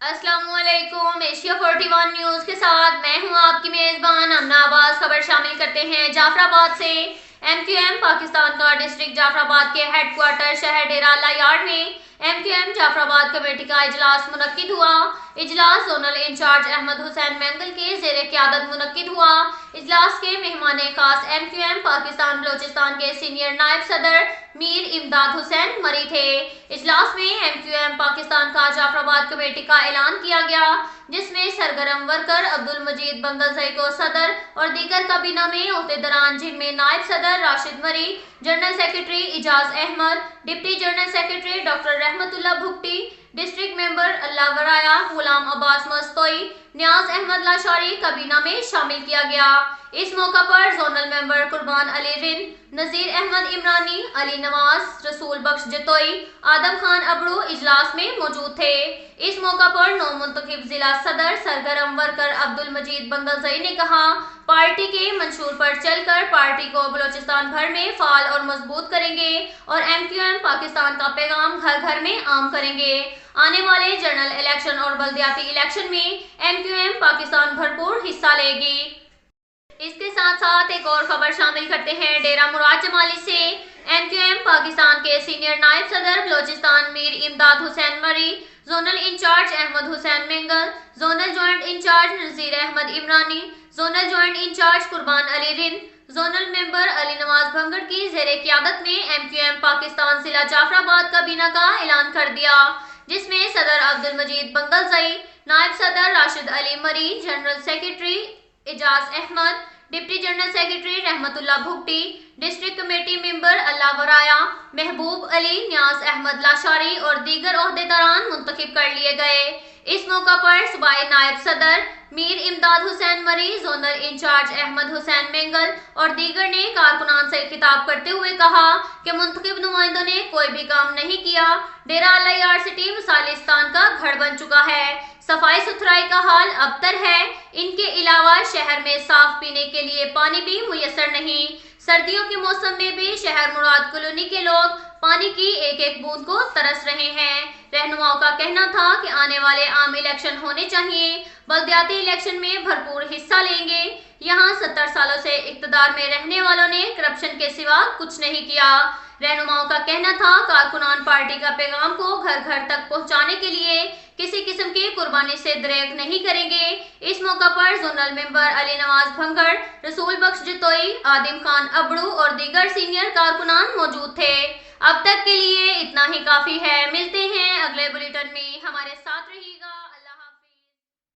अस्सलाम वालेकुम। Asia 41 news के साथ मैं हूं आपकी मेजबान अमना अब्बास। खबर शामिल करते हैं जाफराबाद से। एमक्यूएम पाकिस्तान का डिस्ट्रिक्ट जाफराबाद के हेडक्वार्टर शहर डेरा अल्लाह यार्ड में एमक्यूएम जाफराबाद कमेटी का इजलास मुनक्किद हुआ। इजलास जोनल इंचार्ज अहमद हुसैन मैंगल के ज़ेरे क़यादत मुनक्किद हुआ। इजलास के मेहमान खास एमक्यूएम पाकिस्तान बलोचिस्तान के सीनियर नायब सदर मीर इमदाद हुसैन मरी थे। इजलास में एमक्यूएम पाकिस्तान का जाफराबाद कमेटी का ऐलान किया गया, जिसमें सरगर्म वर्कर अब्दुल मजीद बंगलजई को सदर और दीगर काबीना में ओहदेदारान, जिनमें नायब सदर Rashid Marri, general secretary Ijaz Ahmed, deputy general secretary doctor Rehmatullah Bhutti, district member Allah Waraya, Ghulam Abbas Mastoi, Niaz Ahmed Lashari काबीना में शामिल किया गया। इस मौका पर जोनल मेंबर कुर्बान अली रिन, नजीर अहमद इमरानी, अली नवाज, रसूल बख्श जतोई, आदम खान अबड़ू इजलास में मौजूद थे। इस मौका पर नौमुंतखब जिला सदर सरगर्म वर्कर अब्दुल मजीद बंगलजई ने कहा, पार्टी के मंशूर पर चलकर पार्टी को बलोचिस्तान भर में फाल और मजबूत करेंगे और एमक्यूएम पाकिस्तान का पैगाम घर घर में आम करेंगे। आने वाले जनरल इलेक्शन और बल्दियाती इलेक्शन में एमक्यूएम पाकिस्तान भरपूर हिस्सा लेगी। इसके साथ साथ एक और खबर शामिल करते हैं डेरा मुराद जमाली से। एमक्यूएम पाकिस्तान के सीनियर नायब सदर Balochistan Mir Imdad Hussain Marri, zonal incharge Ahmed Hussain Mengal, zonal joint incharge Nazir Ahmed Imrani, zonal joint incharge Qurban Ali Rind, zonal member Ali Nawaz Bhangar की ज़ेरे क़यादत में एमक्यूएम पाकिस्तान जिला जाफराबाद काबीना का ऐलान कर दिया, जिसमें सदर अब्दुल मजीद बंगलजई, नायब सदर Rashid Ali Marri, general secretary Ijaz Ahmed, deputy general secretary Rehmatullah Bhutti, district committee member Allah Waraya, Mehboob Ali, न्याज अहमद लाशारी और दीगर ओहदेदारान मुंतखब कर लिए गए। इस मौका पर सूबाई नायब सदर मीर इमदाद हुसैन मरी, जोनल इंचार्ज अहमद हुसैन मेंगल और दीगर ने कारकुनान से खिताब करते हुए कहा कि मुंतखब नुमाइंदों ने कोई भी काम नहीं किया। डेरा अल्लाह यार्ड सिटी मिसालिस्तान का घर बन चुका है। सफाई सुथराई का हाल अबतर है। इनके अलावा शहर में साफ पीने के लिए पानी भी मुयस्सर नहीं। सर्दियों के मौसम में भी शहर मुराद कॉलोनी के लोग पानी की एक एक बूंद को तरस रहे हैं। रहनुमाओं का कहना था कि आने वाले आम इलेक्शन होने चाहिए, बल्दियाती इलेक्शन में भरपूर हिस्सा लेंगे। यहाँ 70 सालों से इक्तदार में रहने वालों ने करप्शन के सिवा कुछ नहीं किया। रहनुमाओं का कहना था कारकुनान पार्टी का पैगाम को घर घर तक पहुँचाने के लिए किसी किस्म की कुर्बानी से दरेग नहीं करेंगे। इस मौका पर जोनल मेंबर अली नवाज भंगड़, रसूल बख्श जतोई, आदिम खान अबड़ू और दीगर सीनियर कारकुनान मौजूद थे। अब तक के लिए इतना ही काफी है। मिलते हैं अगले बुलेटिन में, हमारे साथ रहिएगा।